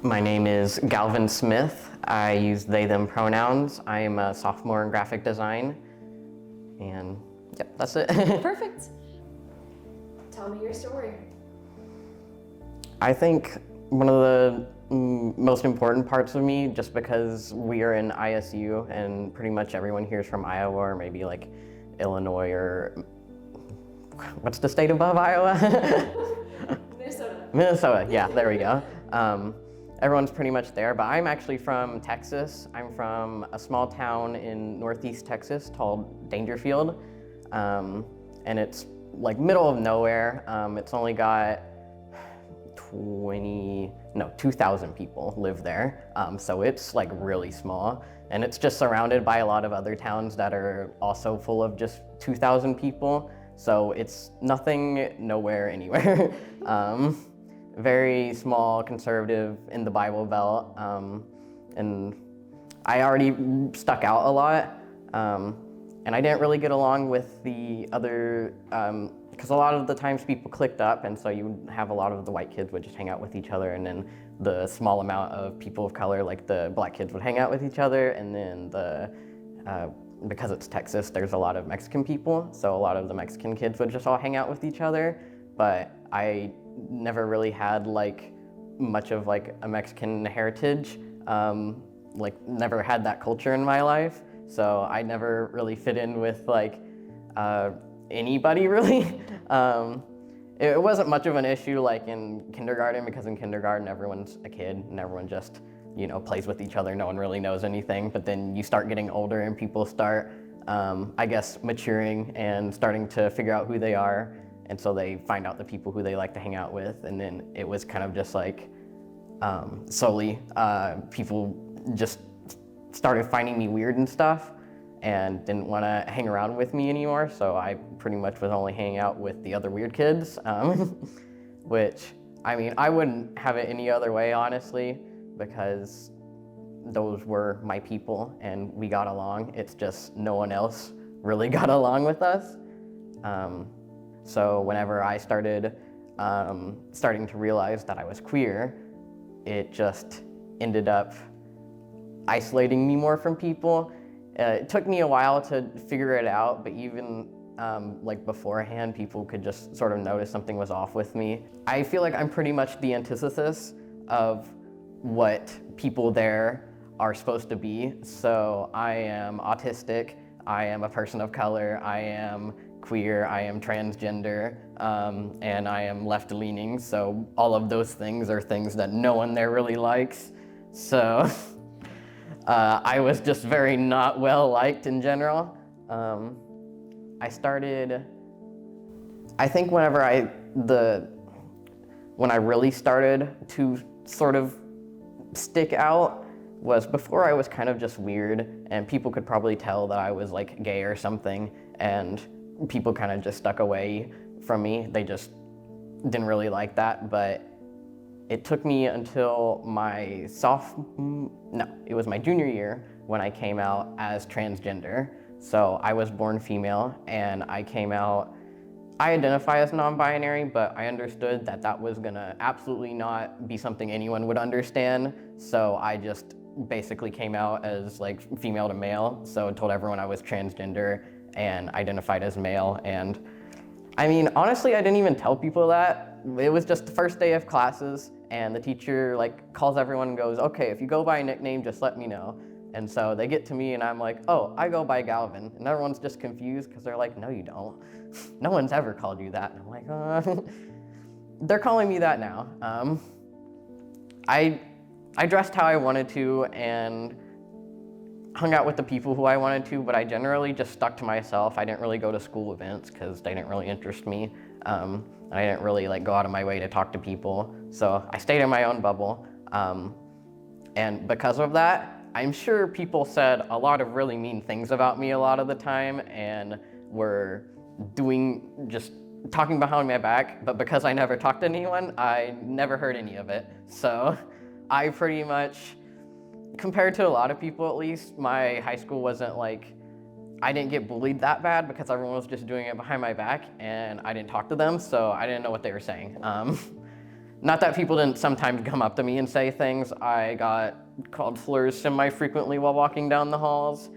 My name is Galvin Smith. I use they, them pronouns. I am a sophomore in graphic design. And yep, that's it. Perfect. Tell me your story. I think one of the most important parts of me, just because we are in ISU and pretty much everyone here is from Iowa or maybe like Illinois or what's the state above Iowa? Minnesota. Minnesota, yeah, there we go. Everyone's pretty much there, but I'm actually from Texas. I'm from a small town in northeast Texas called Dangerfield, and it's like middle of nowhere. It's only got 2,000 people live there, so it's like really small, and it's just surrounded by a lot of other towns that are also full of just 2,000 people, so it's nothing, nowhere, anywhere. Very small, conservative in the Bible Belt, and I already stuck out a lot, and I didn't really get along with the other, because a lot of the times people clicked up, and so you would have a lot of the white kids would just hang out with each other, and then the small amount of people of color, like the black kids, would hang out with each other, and then because it's Texas, there's a lot of Mexican people, so a lot of the Mexican kids would just all hang out with each other, but I never really had like much of like a Mexican heritage, like never had that culture in my life, so I never really fit in with like anybody really. It wasn't much of an issue like in kindergarten, because in kindergarten everyone's a kid and everyone just, you know, plays with each other, no one really knows anything, but then you start getting older and people start, I guess, maturing and starting to figure out who they are. And so they find out the people who they like to hang out with, and then it was kind of just like slowly people just started finding me weird and stuff and didn't want to hang around with me anymore, so I pretty much was only hanging out with the other weird kids, which, I mean, I wouldn't have it any other way, honestly, because those were my people and we got along. It's just no one else really got along with us. So whenever I started starting to realize that I was queer, it just ended up isolating me more from people. It took me a while to figure it out, but even like beforehand, people could just sort of notice something was off with me. I feel like I'm pretty much the antithesis of what people there are supposed to be. So I am autistic, I am a person of color, I am queer, I am transgender, and I am left-leaning, so all of those things are things that no one there really likes. So I was just very not well liked in general. I think when I really started to sort of stick out was before I was kind of just weird, and people could probably tell that I was like gay or something, and people kind of just stuck away from me. They just didn't really like that, but it took me until it was my junior year when I came out as transgender. So I was born female, and I identify as non-binary, but I understood that that was gonna absolutely not be something anyone would understand. So I just basically came out as like female to male. So I told everyone I was transgender and identified as male. And I mean, honestly, I didn't even tell people that. It was just the first day of classes, and the teacher like calls everyone and goes, okay, if you go by a nickname, just let me know. And so they get to me and I'm like, oh, I go by Galvin. And everyone's just confused because they're like, no, you don't. No one's ever called you that. And I'm like, they're calling me that now. I dressed how I wanted to and hung out with the people who I wanted to, but I generally just stuck to myself. I didn't really go to school events because they didn't really interest me. I didn't really like go out of my way to talk to people. So I stayed in my own bubble. And because of that, I'm sure people said a lot of really mean things about me a lot of the time and were just talking behind my back, but because I never talked to anyone, I never heard any of it. So I pretty much, compared to a lot of people at least, my high school wasn't like, I didn't get bullied that bad because everyone was just doing it behind my back and I didn't talk to them, so I didn't know what they were saying. not that people didn't sometimes come up to me and say things. I got called slurs semi-frequently while walking down the halls,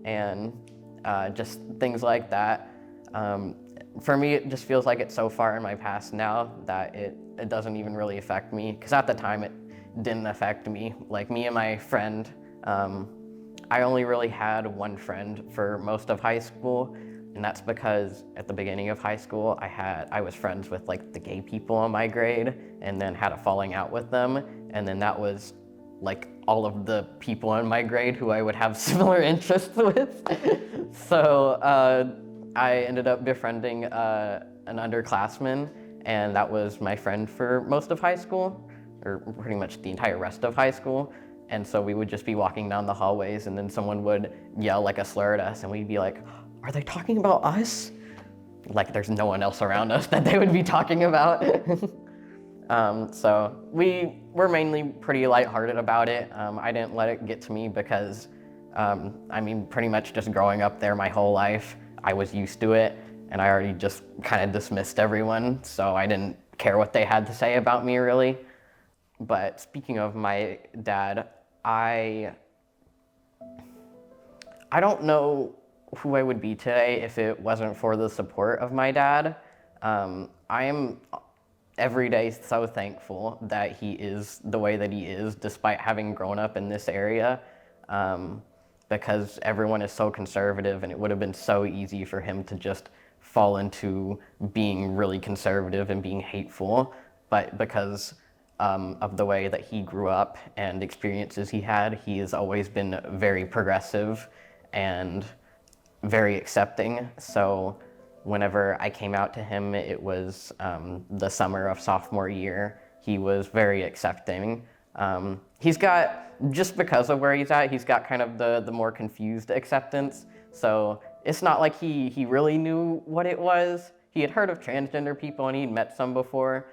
and just things like that. For me, it just feels like it's so far in my past now that it doesn't even really affect me, because at the time it didn't affect me. Like me and my friend, I only really had one friend for most of high school, and that's because at the beginning of high school, I was friends with like the gay people in my grade, and then had a falling out with them, and then that was like all of the people in my grade who I would have similar interests with. So I ended up befriending an underclassman, and that was my friend for most of high school, or pretty much the entire rest of high school. And so we would just be walking down the hallways, and then someone would yell like a slur at us, and we'd be like, "Are they talking about us?" Like there's no one else around us that they would be talking about. So we were mainly pretty lighthearted about it. I didn't let it get to me because, pretty much just growing up there my whole life, I was used to it, and I already just kind of dismissed everyone, so I didn't care what they had to say about me, really. But speaking of my dad, I don't know who I would be today if it wasn't for the support of my dad. I am every day so thankful that he is the way that he is, despite having grown up in this area, because everyone is so conservative, and it would have been so easy for him to just fall into being really conservative and being hateful. But because of the way that he grew up and experiences he had, he has always been very progressive and very accepting. So whenever I came out to him, it was the summer of sophomore year. He was very accepting. He's got, just because of where he's at, he's got kind of the more confused acceptance. So it's not like he really knew what it was. He had heard of transgender people and he'd met some before,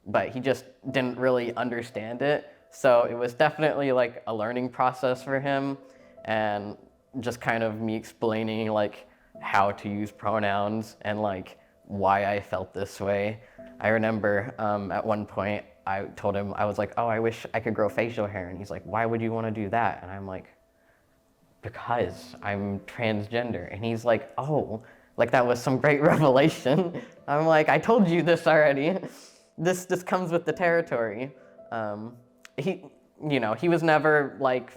but he just didn't really understand it. So it was definitely like a learning process for him, and just kind of me explaining like how to use pronouns and like why I felt this way. I remember at one point I told him, I was like, "Oh, I wish I could grow facial hair." And he's like, "Why would you want to do that?" And I'm like, "Because I'm transgender." And he's like, "Oh, like that was some great revelation." I'm like, "I told you this already. This comes with the territory." He was never like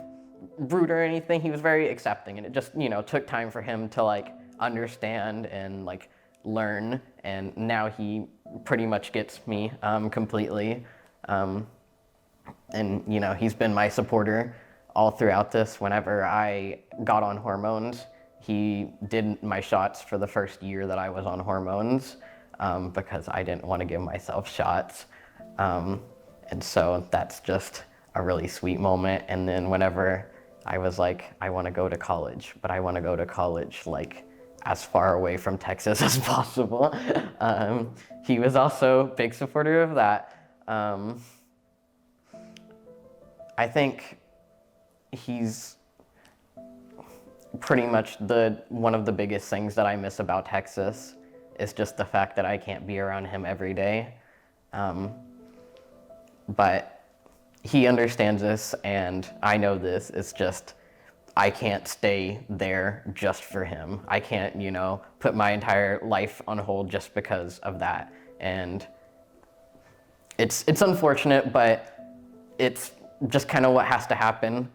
rude or anything. He was very accepting, and it just, took time for him to like understand and like learn. And now he pretty much gets me completely. And he's been my supporter all throughout this. Whenever I got on hormones, he did my shots for the first year that I was on hormones, because I didn't want to give myself shots. And so that's just a really sweet moment. And then whenever I was like, I want to go to college, but I want to go to college like as far away from Texas as possible, he was also a big supporter of that. I think he's pretty much one of the biggest things that I miss about Texas is just the fact that I can't be around him every day. But he understands this, and I know this. It's just, I can't stay there just for him. I can't, put my entire life on hold just because of that. And it's unfortunate, but it's just kind of what has to happen.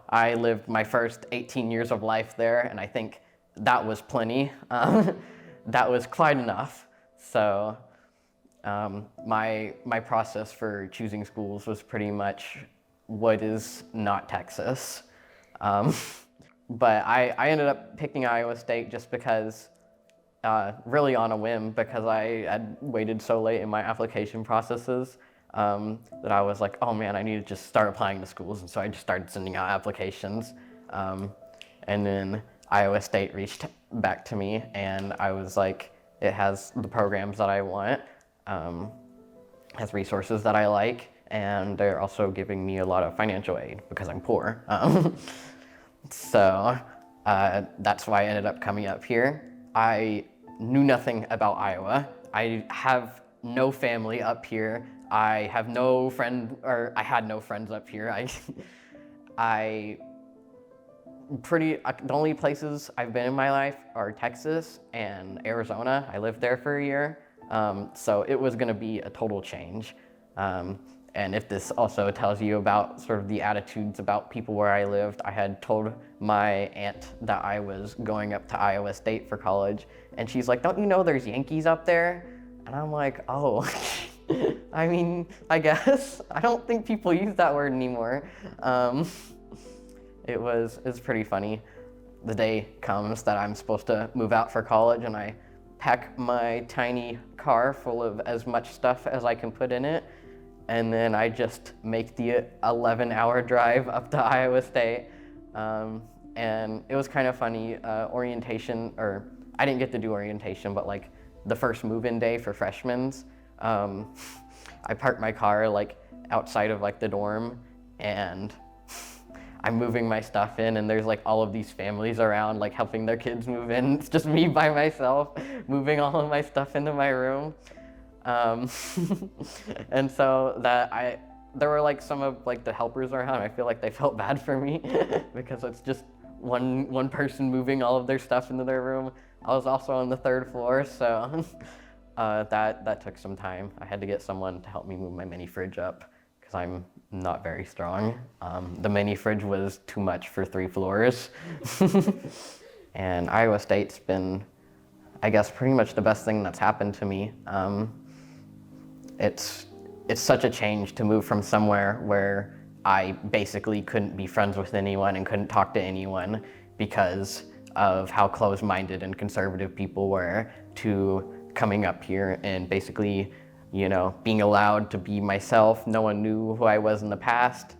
I lived my first 18 years of life there, and I think that was plenty. That was quite enough. So my process for choosing schools was pretty much what is not Texas. But I ended up picking Iowa State just because, really on a whim, because I had waited so late in my application processes, that I was like, oh man, I need to just start applying to schools. And so I just started sending out applications. And then Iowa State reached back to me, and I was like, it has the programs that I want, has resources that I like, and they're also giving me a lot of financial aid because I'm poor. So that's why I ended up coming up here. I knew nothing about Iowa. I have no family up here. I have no friend, or I had no friends up here. I the only places I've been in my life are Texas and Arizona. I lived there for a year. So it was gonna be a total change. And if this also tells you about sort of the attitudes about people where I lived, I had told my aunt that I was going up to Iowa State for college, and she's like, "Don't you know there's Yankees up there?" And I'm like, "Oh, I mean, I guess." I don't think people use that word anymore. It's pretty funny. The day comes that I'm supposed to move out for college, and I pack my tiny car full of as much stuff as I can put in it. And then I just make the 11-hour drive up to Iowa State. And it was kind of funny, orientation, or I didn't get to do orientation, but like the first move-in day for freshmen, I parked my car like outside of like the dorm, and I'm moving my stuff in, and there's like all of these families around like helping their kids move in. It's just me by myself moving all of my stuff into my room. And so there were like some of like the helpers around. I feel like they felt bad for me because it's just one person moving all of their stuff into their room. I was also on the 3rd floor, so that took some time. I had to get someone to help me move my mini fridge up because I'm not very strong. The mini fridge was too much for 3 floors. And Iowa State's been, I guess, pretty much the best thing that's happened to me. It's such a change to move from somewhere where I basically couldn't be friends with anyone and couldn't talk to anyone because of how closed-minded and conservative people were, to coming up here and basically, you know, being allowed to be myself. No one knew who I was in the past.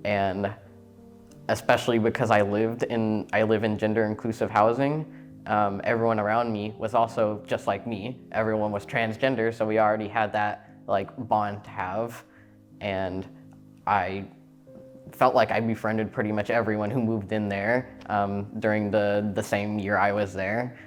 And especially because I live in gender-inclusive housing, everyone around me was also just like me. Everyone was transgender, so we already had that like bond to have. And I felt like I befriended pretty much everyone who moved in there during the same year I was there.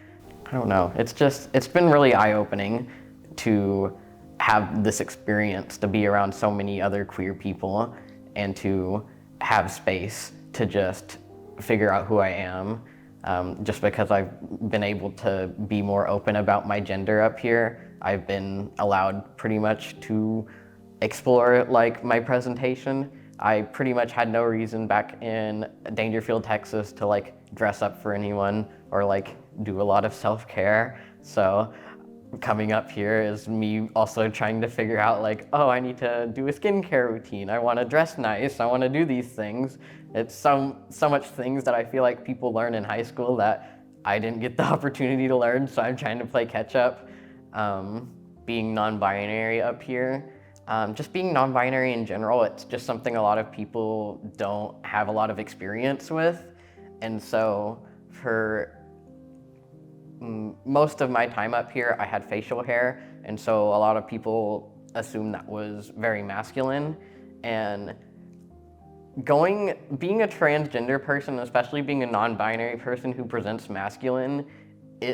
I don't know, it's been really eye-opening to have this experience, to be around so many other queer people and to have space to just figure out who I am. Just because I've been able to be more open about my gender up here, I've been allowed pretty much to explore like my presentation. I pretty much had no reason back in Dangerfield, Texas to like dress up for anyone or like do a lot of self-care. So coming up here is me also trying to figure out like, oh, I need to do a skincare routine. I want to dress nice. I want to do these things. It's so much things that I feel like people learn in high school that I didn't get the opportunity to learn, so I'm trying to play catch up. Being non-binary up here, just being non-binary in general, it's just something a lot of people don't have a lot of experience with. And so for most of my time up here, I had facial hair, and so a lot of people assumed that was very masculine. And being a transgender person, especially being a non-binary person who presents masculine,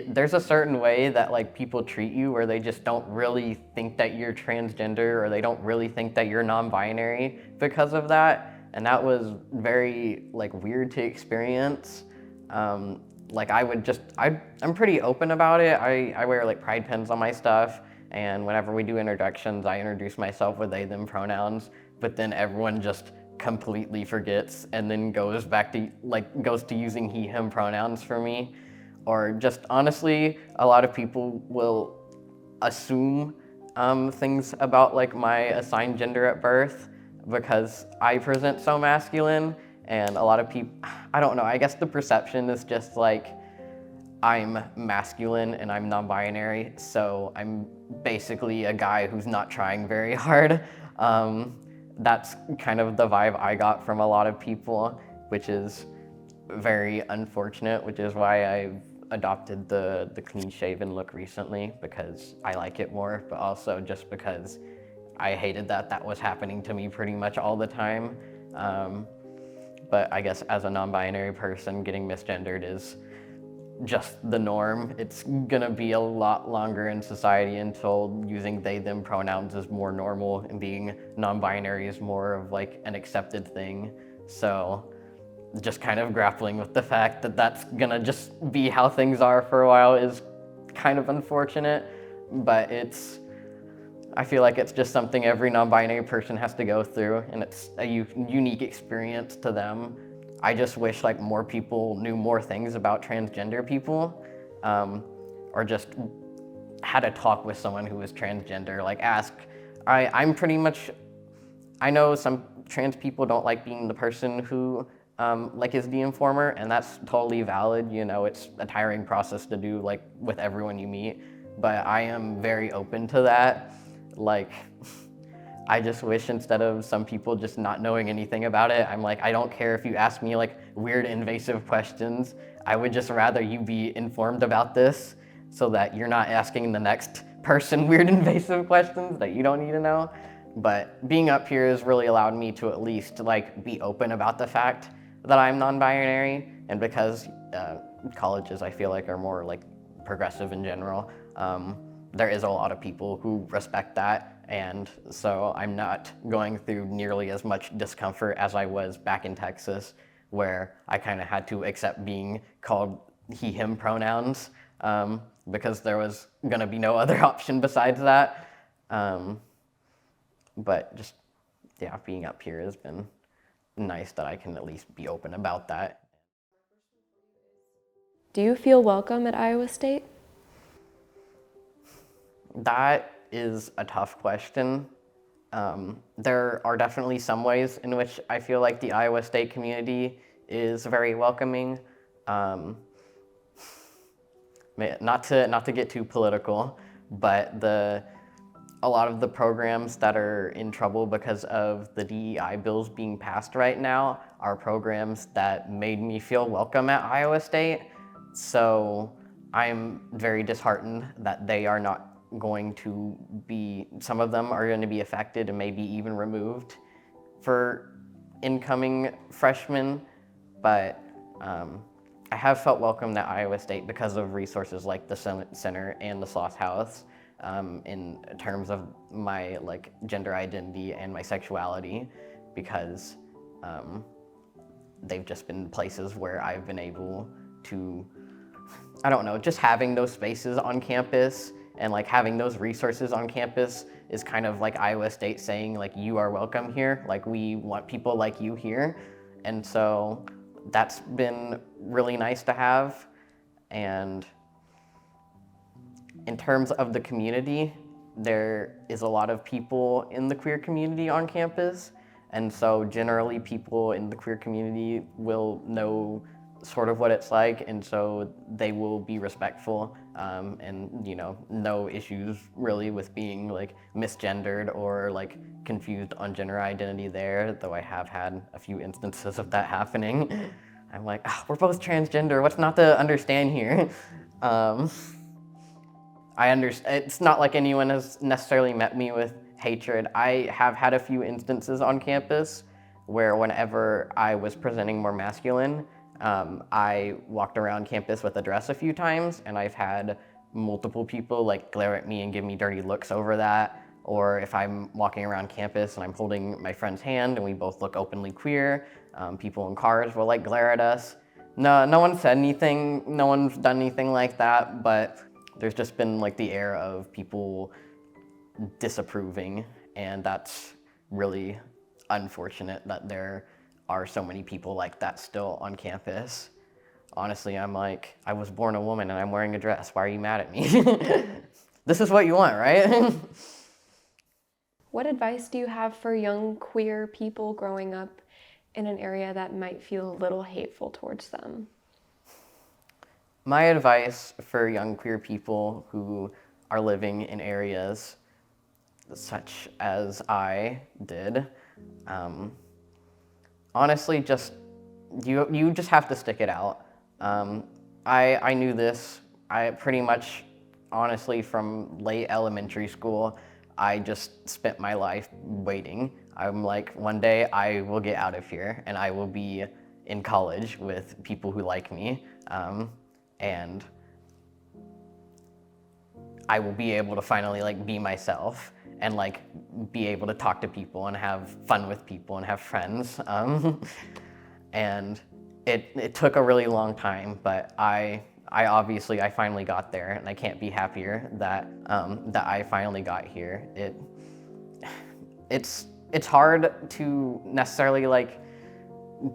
there's a certain way that like people treat you where they just don't really think that you're transgender, or they don't really think that you're non-binary because of that. And that was very like weird to experience. Like I'm pretty open about it. I wear like pride pins on my stuff, and whenever we do introductions, I introduce myself with they, them pronouns, but then everyone just completely forgets and then goes to using he, him pronouns for me. Or just honestly, a lot of people will assume things about like my assigned gender at birth because I present so masculine. And a lot of people, I don't know, I guess the perception is just like I'm masculine and I'm non-binary, so I'm basically a guy who's not trying very hard. That's kind of the vibe I got from a lot of people, which is very unfortunate, which is why I've adopted the clean-shaven look recently, because I like it more, but also just because I hated that was happening to me pretty much all the time. But I guess as a non-binary person, getting misgendered is just the norm. It's gonna be a lot longer in society until using they, them pronouns is more normal and being non-binary is more of like an accepted thing. So just kind of grappling with the fact that that's gonna just be how things are for a while is kind of unfortunate, but I feel like it's just something every non-binary person has to go through, and it's a unique experience to them. I just wish like more people knew more things about transgender people, or just had a talk with someone who was transgender. Like I'm pretty much, I know some trans people don't like being the person who like is the informer, and that's totally valid. You know, it's a tiring process to do like with everyone you meet, but I am very open to that. Like, I just wish instead of some people just not knowing anything about it, I'm like, I don't care if you ask me like weird invasive questions. I would just rather you be informed about this so that you're not asking the next person weird invasive questions that you don't need to know. But being up here has really allowed me to at least like be open about the fact that I'm non-binary, and because colleges I feel like are more like progressive in general, there is a lot of people who respect that, and so I'm not going through nearly as much discomfort as I was back in Texas, where I kind of had to accept being called he, him pronouns, because there was gonna be no other option besides that. But just, yeah, being up here has been nice that I can at least be open about that. Do you feel welcome at Iowa State? That is a tough question. There are definitely some ways in which I feel like the Iowa State community is very welcoming. Not to get too political, but a lot of the programs that are in trouble because of the DEI bills being passed right now are programs that made me feel welcome at Iowa State. So I'm very disheartened that they are not going to be, some of them are going to be affected and maybe even removed for incoming freshmen. But I have felt welcome at Iowa State because of resources like the Center and the Sloss House, in terms of my like gender identity and my sexuality, because they've just been places where I've been able to, I don't know, just having those spaces on campus and like having those resources on campus is kind of like Iowa State saying like, you are welcome here, like we want people like you here. And so that's been really nice to have. And in terms of the community, there is a lot of people in the queer community on campus. And so generally people in the queer community will know sort of what it's like, and so they will be respectful, and you know, no issues really with being like misgendered or like confused on gender identity there, though I have had a few instances of that happening. I'm like, oh, we're both transgender, what's not to understand here? I understand, it's not like anyone has necessarily met me with hatred. I have had a few instances on campus where whenever I was presenting more masculine, I walked around campus with a dress a few times, and I've had multiple people like glare at me and give me dirty looks over that. Or if I'm walking around campus and I'm holding my friend's hand and we both look openly queer, people in cars will like glare at us. No one said anything, no one's done anything like that, but there's just been like the air of people disapproving, and that's really unfortunate that there are so many people like that still on campus. Honestly, I'm like, I was born a woman and I'm wearing a dress. Why are you mad at me? This is what you want, right? What advice do you have for young queer people growing up in an area that might feel a little hateful towards them? My advice for young queer people who are living in areas such as I did, honestly, just you just have to stick it out. I knew this. I pretty much, honestly, from late elementary school, I just spent my life waiting. I'm like, one day I will get out of here and I will be in college with people who like me. and I will be able to finally like be myself and like be able to talk to people and have fun with people and have friends. And it took a really long time, but I obviously I finally got there, and I can't be happier that that I finally got here. It's hard to necessarily like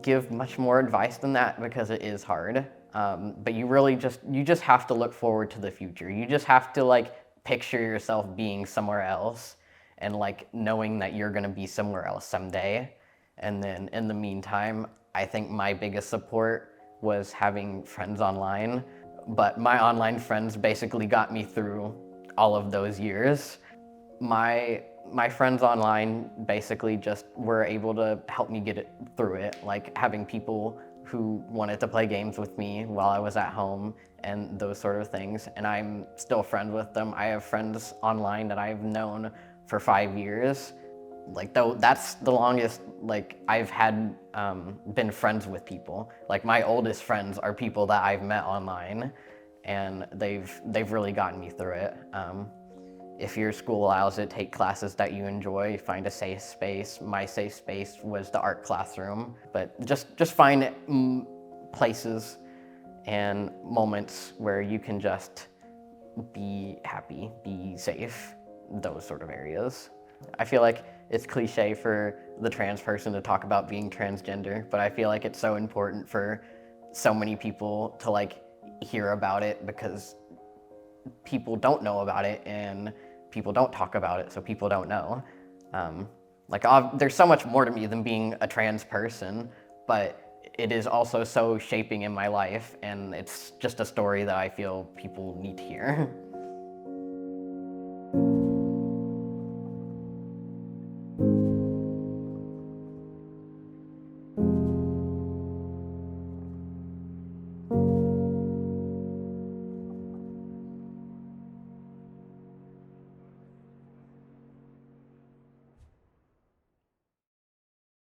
give much more advice than that because it is hard. But you just have to look forward to the future. You just have to like picture yourself being somewhere else and like knowing that you're gonna be somewhere else someday. And then in the meantime, I think my biggest support was having friends online. But my online friends basically got me through all of those years. My friends online basically just were able to help me get through it, like having people who wanted to play games with me while I was at home and those sort of things. And I'm still friends with them. I have friends online that I've known for 5 years. Like though that's the longest like I've had been friends with people. Like my oldest friends are people that I've met online, and they've really gotten me through it. If your school allows it, take classes that you enjoy, find a safe space. My safe space was the art classroom, but just find places and moments where you can just be happy, be safe, those sort of areas. I feel like it's cliche for the trans person to talk about being transgender, but I feel like it's so important for so many people to like hear about it, because people don't know about it and people don't talk about it, so people don't know. There's so much more to me than being a trans person, but it is also so shaping in my life, and it's just a story that I feel people need to hear.